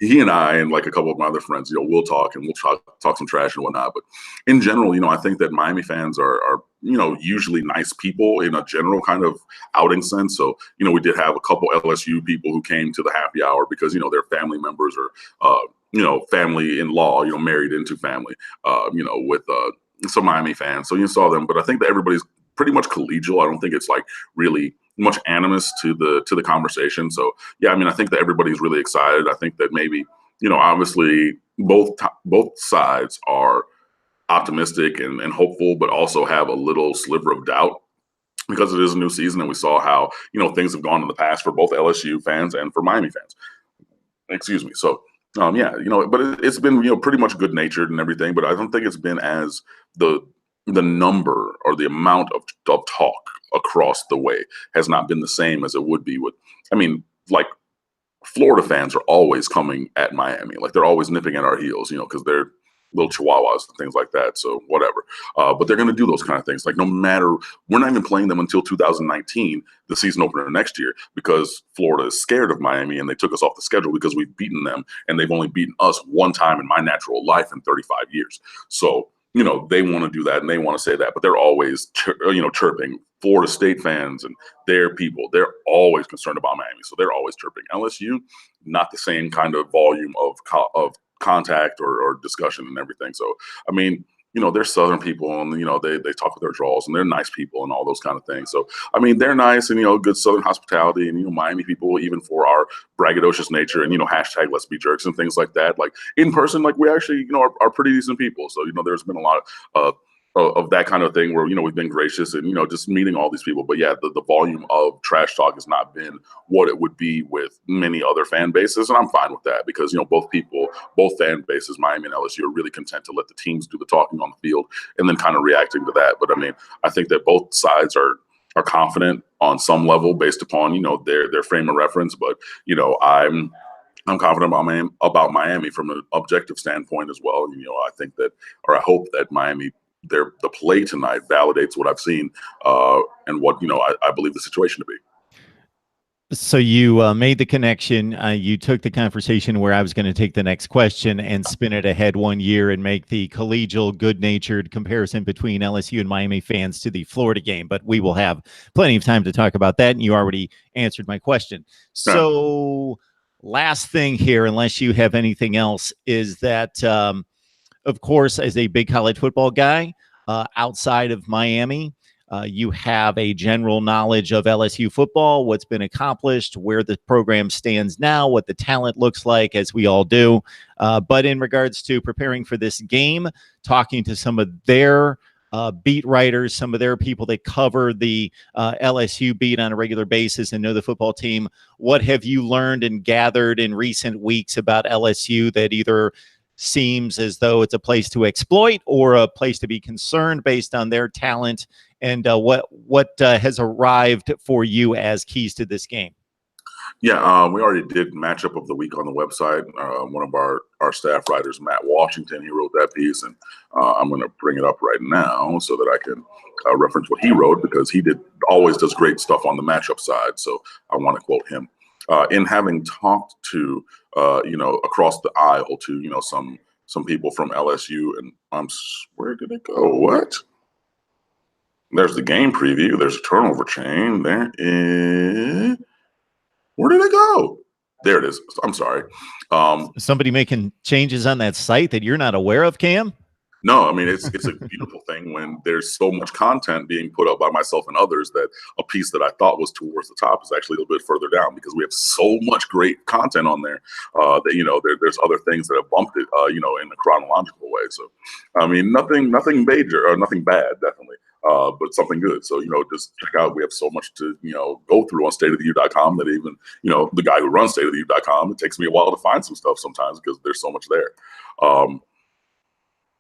he and I and like a couple of my other friends, we'll talk and we'll talk some trash and whatnot. But in general, I think that Miami fans are usually nice people in a general kind of outing sense. So, we did have a couple LSU people who came to the happy hour because, their family members or, family in law, married into family, with some Miami fans. So you saw them, but I think that everybody's pretty much collegial. I don't think it's like really, much animus to the conversation. So yeah, I mean, I think that everybody's really excited. I think that maybe, obviously both sides are optimistic and hopeful, but also have a little sliver of doubt because it is a new season, and we saw how things have gone in the past for both LSU fans and for Miami fans. Excuse me. So yeah, but it's been pretty much good natured and everything, but I don't think it's been as the number or the amount of talk across the way has not been the same as it would be with. I mean, like, Florida fans are always coming at Miami, like they're always nipping at our heels, because they're little chihuahuas and things like that. So whatever. But they're going to do those kind of things. Like, no matter, we're not even playing them until 2019, the season opener next year, because Florida is scared of Miami and they took us off the schedule because we've beaten them, and they've only beaten us one time in my natural life in 35 years. So, they want to do that and they want to say that, but they're always, chirping Florida State fans and their people. They're always concerned about Miami. So they're always chirping. LSU, not the same kind of volume of contact or discussion and everything. So, I mean, they're Southern people, and, they talk with their draws, and they're nice people and all those kind of things. So, I mean, they're nice, and, good Southern hospitality, and, Miami people, even for our braggadocious nature and, hashtag let's be jerks and things like that. Like, in person, like, we actually, are pretty decent people. So, there's been a lot of that kind of thing where, we've been gracious and, just meeting all these people. But yeah, the volume of trash talk has not been what it would be with many other fan bases. And I'm fine with that because, both fan bases, Miami and LSU, are really content to let the teams do the talking on the field and then kind of reacting to that. But I mean, I think that both sides are confident on some level based upon, their frame of reference. But, I'm confident about Miami from an objective standpoint as well. I think that, or I hope that Miami, the play tonight validates what I've seen and what I believe the situation to be. So you made the connection. You took the conversation where I was going to take the next question and spin it ahead 1 year and make the collegial, good-natured comparison between LSU and Miami fans to the Florida game. But we will have plenty of time to talk about that, and you already answered my question. So last thing here, unless you have anything else, is that of course, as a big college football guy, outside of Miami, you have a general knowledge of LSU football, what's been accomplished, where the program stands now, what the talent looks like, as we all do. But in regards to preparing for this game, talking to some of their beat writers, some of their people that cover the LSU beat on a regular basis and know the football team, what have you learned and gathered in recent weeks about LSU that either seems as though it's a place to exploit or a place to be concerned based on their talent, and what has arrived for you as keys to this game? Yeah, we already did matchup of the week on the website. One of our staff writers, Matt Washington, he wrote that piece, and I'm going to bring it up right now so that I can reference what he wrote, because he always does great stuff on the matchup side. So I want to quote him. In having talked to across the aisle to some people from LSU, and where did it go? What? There's the game preview. There's a turnover chain. There is. Where did it go? There it is. I'm sorry. Somebody making changes on that site that you're not aware of, Cam? No, I mean, it's a beautiful thing when there's so much content being put up by myself and others that a piece that I thought was towards the top is actually a little bit further down, because we have so much great content on there that there's other things that have bumped it in a chronological way. So I mean, nothing major or nothing bad, definitely. But something good. So, just check out, we have so much to, go through on stateoftheu.com that even, the guy who runs stateoftheu.com, it takes me a while to find some stuff sometimes because there's so much there.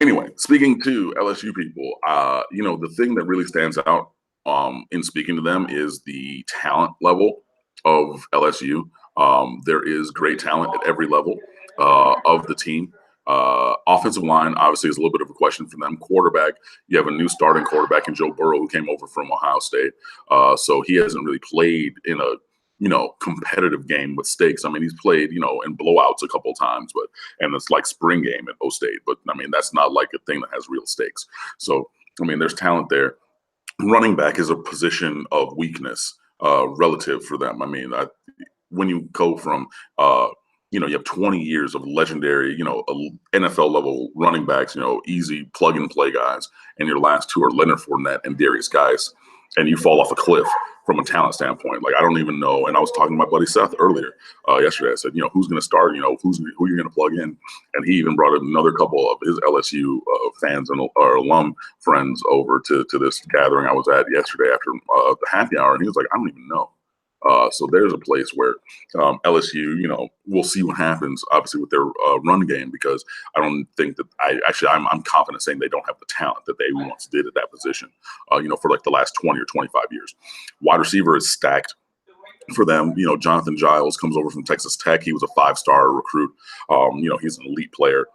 Anyway, speaking to LSU people, the thing that really stands out in speaking to them is the talent level of LSU. There is great talent at every level of the team. Offensive line, obviously, is a little bit of a question for them. Quarterback, you have a new starting quarterback in Joe Burrow, who came over from Ohio State. So he hasn't really played in a, competitive game with stakes. I mean, he's played, in blowouts a couple of times, and it's like spring game at O State. But I mean, that's not like a thing that has real stakes. So, I mean, there's talent there. Running back is a position of weakness relative for them. I mean, when you go from, you have 20 years of legendary, NFL level running backs, easy plug and play guys, and your last two are Leonard Fournette and Darius Geis, and you fall off a cliff from a talent standpoint. Like, I don't even know. And I was talking to my buddy Seth earlier yesterday. I said, who's going to start? Who you're going to plug in? And he even brought another couple of his LSU fans and or alum friends over to this gathering I was at yesterday after the happy hour. And he was like, I don't even know. So there's a place where LSU, we'll see what happens, obviously, with their run game, because I don't think that I'm confident saying they don't have the talent that they once did at that position, for like the last 20 or 25 years. Wide receiver is stacked for them. Jonathan Giles comes over from Texas Tech. He was a 5-star recruit. He's an elite player.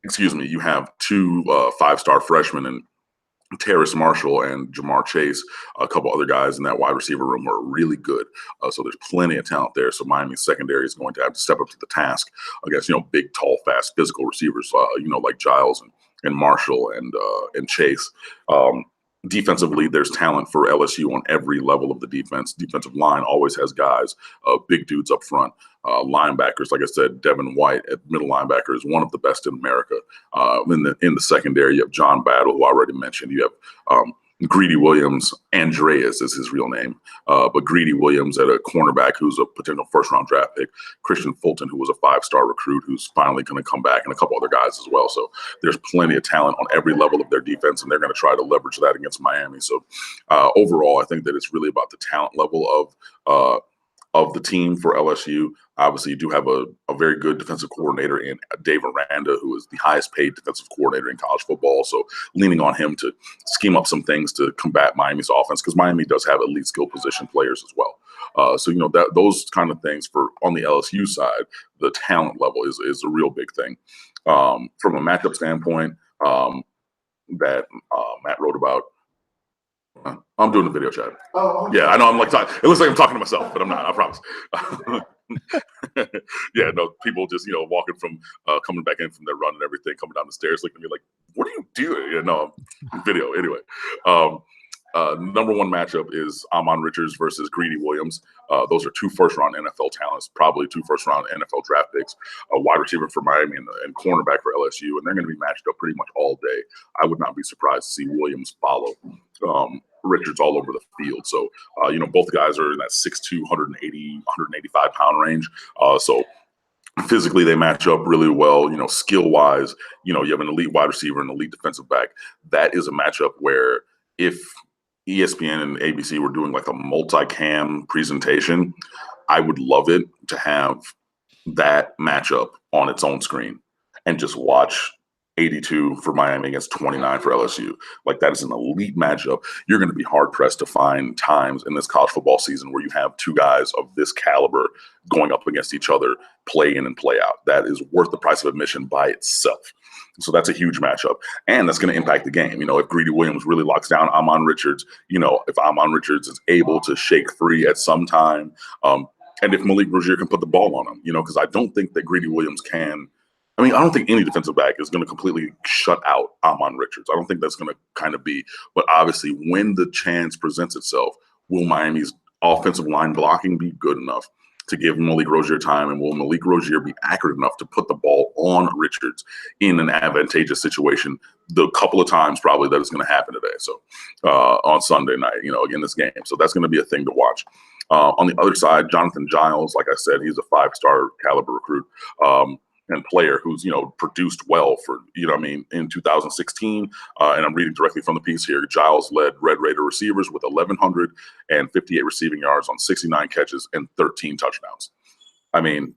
Excuse me. You have two 5-star freshmen and Terrace Marshall and Jamar Chase, a couple other guys in that wide receiver room who are really good. So there's plenty of talent there. So Miami's secondary is going to have to step up to the task against, big, tall, fast, physical receivers, like Giles and Marshall and Chase. Defensively, there's talent for LSU on every level of the defense. Defensive line always has guys, big dudes up front. Linebackers, like I said, Devin White at middle linebacker is one of the best in America. In the secondary, you have John Battle, who I already mentioned. You have Greedy Williams. Andreas is his real name, but Greedy Williams at a cornerback, who's a potential first-round draft pick. Christian Fulton, who was a 5-star recruit, who's finally going to come back, and a couple other guys as well. So there's plenty of talent on every level of their defense, and they're going to try to leverage that against Miami. So overall, I think that it's really about the talent level of the team for LSU. Obviously, you do have a very good defensive coordinator in Dave Aranda, who is the highest paid defensive coordinator in college football. So leaning on him to scheme up some things to combat Miami's offense, because Miami does have elite skill position players as well. So those kind of things for on the LSU side, the talent level is a real big thing. From a matchup standpoint, that Matt wrote about. I'm doing the video chat. Oh, okay. Yeah, I know. I'm like talking. It looks like I'm talking to myself, but I'm not. I promise. Yeah, no. People just walking from coming back in from their run and everything, coming down the stairs, looking at me like, "What are you doing?" Video anyway. Number one matchup is Amon Richards versus Greedy Williams. Those are two first-round NFL talents, probably two first-round NFL draft picks, a wide receiver for Miami and cornerback for LSU, and they're going to be matched up pretty much all day. I would not be surprised to see Williams follow Richards all over the field. So, both guys are in that 6'2", 180, 185-pound range. So physically, they match up really well. Skill-wise, you have an elite wide receiver and an elite defensive back. That is a matchup where if ESPN and ABC were doing like a multi-cam presentation, I would love it to have that matchup on its own screen and just watch 82 for Miami against 29 for LSU. Like, that is an elite matchup. You're going to be hard pressed to find times in this college football season where you have two guys of this caliber going up against each other, play in and play out. That is worth the price of admission by itself. So that's a huge matchup, and that's going to impact the game. If Greedy Williams really locks down Amon Richards, if Amon Richards is able to shake free at some time, and if Malik Rozier can put the ball on him, because I don't think that Greedy Williams can. I don't think any defensive back is going to completely shut out Amon Richards. I don't think that's going to kind of be. But obviously, when the chance presents itself, will Miami's offensive line blocking be good enough to give Malik Rozier time, and will Malik Rozier be accurate enough to put the ball on Richards in an advantageous situation the couple of times probably that it's going to happen today. So on Sunday night, in this game. So that's going to be a thing to watch. On the other side, Jonathan Giles, like I said, he's a 5-star caliber recruit. And player who's, produced well for, in 2016. And I'm reading directly from the piece here. Giles led Red Raider receivers with 1,158 receiving yards on 69 catches and 13 touchdowns.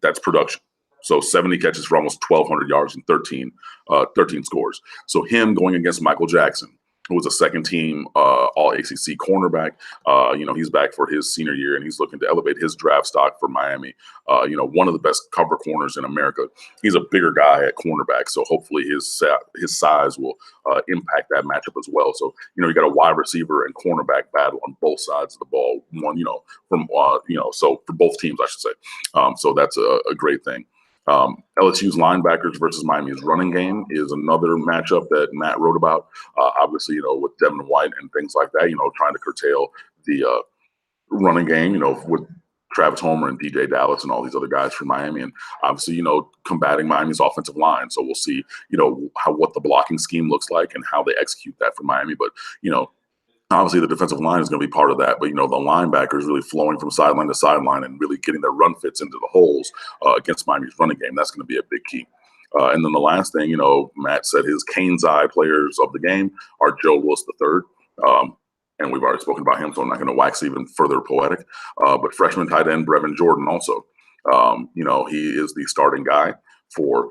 That's production. So 70 catches for almost 1,200 yards and 13 scores. So him going against Michael Jackson, who was a second-team All-ACC cornerback. He's back for his senior year, and he's looking to elevate his draft stock for Miami. One of the best cover corners in America. He's a bigger guy at cornerback, so hopefully his size will impact that matchup as well. So, you got a wide receiver and cornerback battle on both sides of the ball. So for both teams, I should say. So that's a great thing. LSU's linebackers versus Miami's running game is another matchup that Matt wrote about. Obviously, with Devin White and things like that, trying to curtail the running game, with Travis Homer and DJ Dallas and all these other guys from Miami, and obviously, combating Miami's offensive line. So we'll see, what the blocking scheme looks like and how they execute that for Miami. But, Obviously, the defensive line is going to be part of that, but the linebackers really flowing from sideline to sideline and really getting their run fits into the holes against Miami's running game. That's going to be a big key. And then the last thing, Matt said his Cane's Eye players of the game are Joe Willis III. And we've already spoken about him, so I'm not going to wax even further poetic. But freshman tight end Brevin Jordan also. He is the starting guy for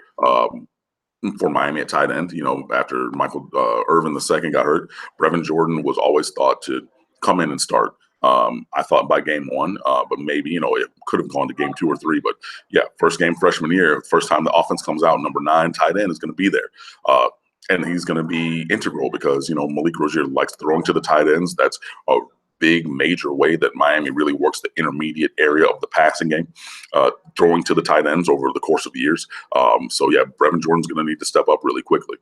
Miami at tight end. After Michael Irvin II got hurt, Brevin Jordan was always thought to come in and start. I thought by game 1, but maybe, it could have gone to game 2 or 3. But yeah, first game freshman year, first time the offense comes out, number 9 tight end is going to be there. And he's going to be integral because, Malik Rozier likes throwing to the tight ends. That's a big, major way that Miami really works the intermediate area of the passing game, throwing to the tight ends over the course of years. So yeah, Brevin Jordan's going to need to step up really quickly.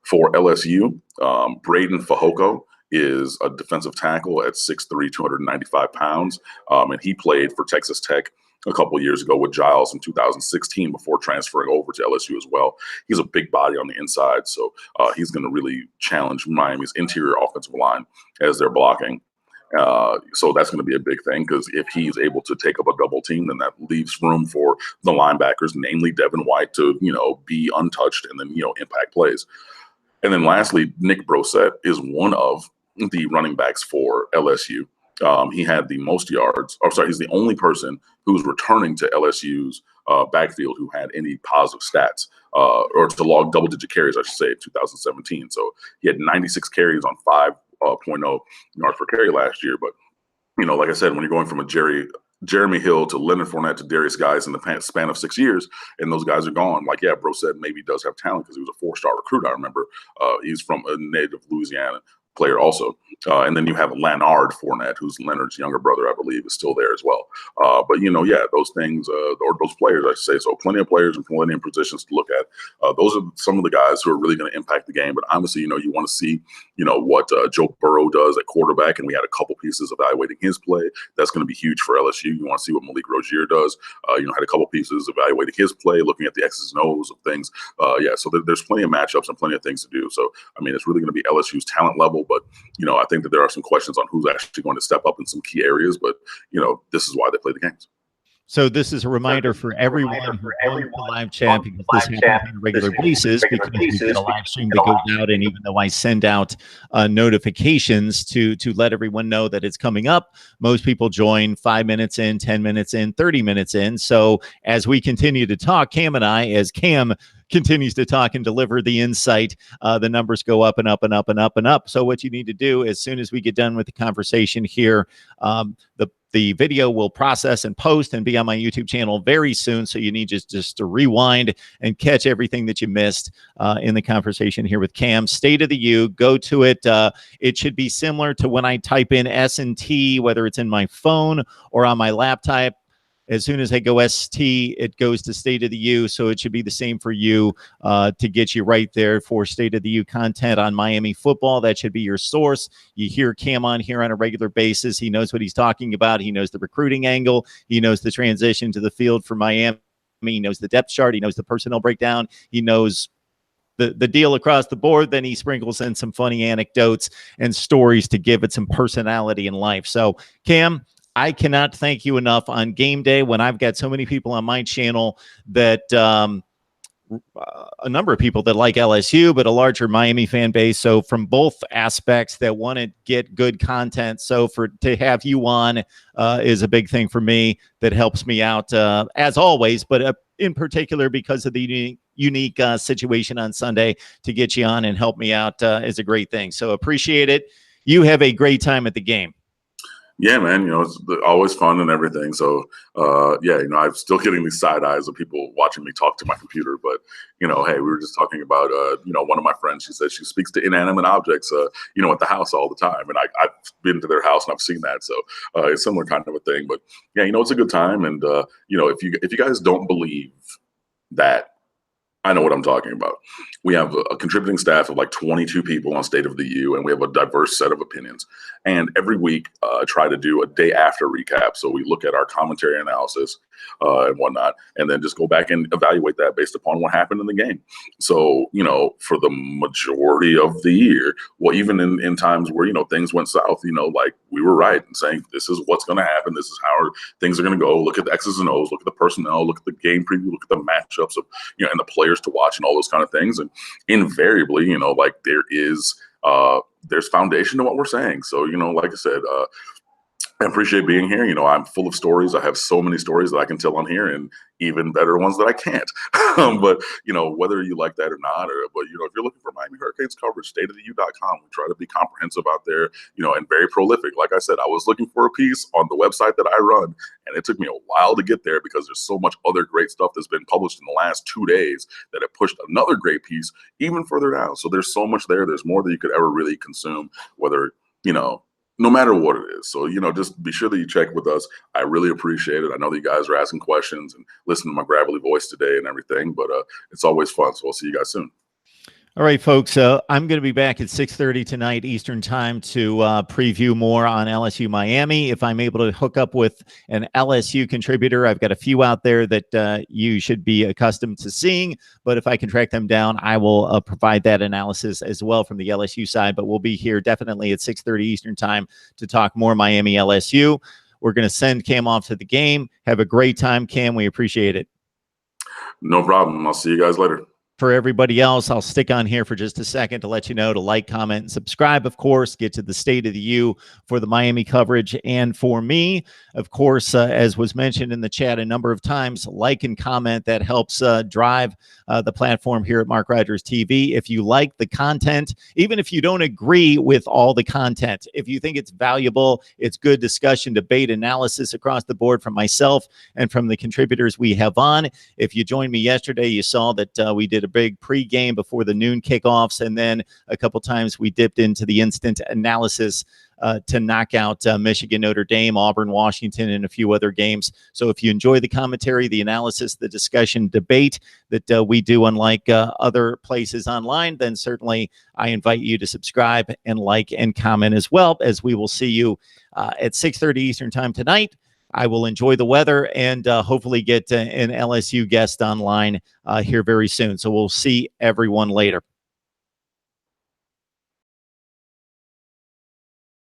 For LSU, Braden Fehoko is a defensive tackle at 6'3", 295 pounds. And he played for Texas Tech a couple of years ago with Giles in 2016 before transferring over to LSU as well. He's a big body on the inside, so he's going to really challenge Miami's interior offensive line as they're blocking. So that's going to be a big thing because if he's able to take up a double team, then that leaves room for the linebackers, namely Devin White, to be untouched and then impact plays. And then lastly, Nick Brossette is one of the running backs for LSU. He had the most yards. He's the only person who's returning to LSU's backfield who had any positive stats or to log double-digit carries, I should say, in 2017. So he had 96 carries on 5.0 yards per carry last year. But, like I said, when you're going from a Jeremy Hill to Leonard Fournette to Darius Guice in the span of 6 years, and those guys are gone. Like, yeah, Brossette maybe does have talent because he was a 4-star recruit. I remember he's from a native Louisiana player also. And then you have Leonard Fournette, who's Leonard's younger brother, I believe, is still there as well. But, those things, or those players, I should say. So plenty of players and plenty of positions to look at. Those are some of the guys who are really going to impact the game. But honestly, you want to see, what Joe Burrow does at quarterback. And we had a couple pieces evaluating his play. That's going to be huge for LSU. You want to see what Malik Rozier does. Had a couple pieces evaluating his play, looking at the X's and O's of things. So there's plenty of matchups and plenty of things to do. So, it's really going to be LSU's talent level. But, I think that there are some questions on who's actually going to step up in some key areas. But, this is why they play the games. So this is a reminder for everyone who joins the live chat, because this happens on a regular basis, because we get a live stream that goes out, and even though I send out notifications to let everyone know that it's coming up, most people join 5 minutes in, 10 minutes in, 30 minutes in. So as we continue to talk, Cam and I, as Cam continues to talk and deliver the insight, the numbers go up and up and up and up and up. So what you need to do, as soon as we get done with the conversation here, the video will process and post and be on my YouTube channel very soon. So you need just to rewind and catch everything that you missed in the conversation here with Cam. State of the U, go to it. It should be similar to when I type in S&T, whether it's in my phone or on my laptop. As soon as I go ST, it goes to State of the U. So it should be the same for you to get you right there for State of the U content on Miami football. That should be your source. You hear Cam on here on a regular basis. He knows what he's talking about. He knows the recruiting angle. He knows the transition to the field for Miami. He knows the depth chart. He knows the personnel breakdown. He knows the deal across the board. Then he sprinkles in some funny anecdotes and stories to give it some personality in life. So, Cam, I cannot thank you enough on game day when I've got so many people on my channel that a number of people that like LSU, but a larger Miami fan base. So from both aspects that want to get good content. So to have you on is a big thing for me that helps me out as always, but in particular because of the unique situation on Sunday, to get you on and help me out is a great thing. So appreciate it. You have a great time at the game. Yeah, man, it's always fun and everything. So, I'm still getting these side eyes of people watching me talk to my computer. But, hey, we were just talking about, one of my friends, she said she speaks to inanimate objects, at the house all the time. And I've been to their house and I've seen that. So it's a similar kind of a thing. But, yeah, it's a good time. And, if you guys don't believe that, I know what I'm talking about. We have a contributing staff of like 22 people on State of the U, and we have a diverse set of opinions. And every week, I try to do a day after recap. So we look at our commentary analysis, and whatnot, and then just go back and evaluate that based upon what happened in the game. So, you know, for the majority of the year, well, even in times where, you know, things went south, you know, like we were right in saying this is what's going to happen. This is how things are going to go. Look at the X's and O's, look at the personnel, look at the game preview, look at the matchups of, you know, and the players to watch and all those kind of things. And invariably, you know, like there's foundation to what we're saying. So, you know, like I said, I appreciate being here. You know, I'm full of stories. I have so many stories that I can tell on here, and even better ones that I can't. But, you know, whether you like that or not, but, you know, if you're looking for Miami Hurricanes coverage, stateoftheu.com. We try to be comprehensive out there, you know, and very prolific. Like I said, I was looking for a piece on the website that I run, and it took me a while to get there because there's so much other great stuff that's been published in the last 2 days that have pushed another great piece even further down. So there's so much there. There's more than you could ever really consume, whether, you know, no matter what it is. So, you know, just be sure that you check with us. I really appreciate it. I know that you guys are asking questions and listening to my gravelly voice today and everything, but it's always fun. So I'll see you guys soon. All right, folks, I'm going to be back at 6:30 tonight Eastern time to preview more on LSU-Miami. If I'm able to hook up with an LSU contributor, I've got a few out there that you should be accustomed to seeing. But if I can track them down, I will provide that analysis as well from the LSU side. But we'll be here definitely at 6:30 Eastern time to talk more Miami-LSU. We're going to send Cam off to the game. Have a great time, Cam. We appreciate it. No problem. I'll see you guys later. For everybody else, I'll stick on here for just a second to let you know to like, comment, and subscribe, of course. Get to the State of the U for the Miami coverage. And for me, of course, as was mentioned in the chat a number of times, like and comment. That helps drive the platform here at Mark Rogers TV. If you like the content, even if you don't agree with all the content, if you think it's valuable, it's good discussion, debate, analysis across the board from myself and from the contributors we have on. If you joined me yesterday, you saw that we did a big pregame before the noon kickoffs, and then a couple times we dipped into the instant analysis to knock out Michigan, Notre Dame, Auburn, Washington, and a few other games. So if you enjoy the commentary, the analysis, the discussion, debate that we do unlike other places online, then certainly I invite you to subscribe and like and comment as well, as we will see you at 6:30 Eastern time tonight. I will enjoy the weather and hopefully get an LSU guest online here very soon. So we'll see everyone later.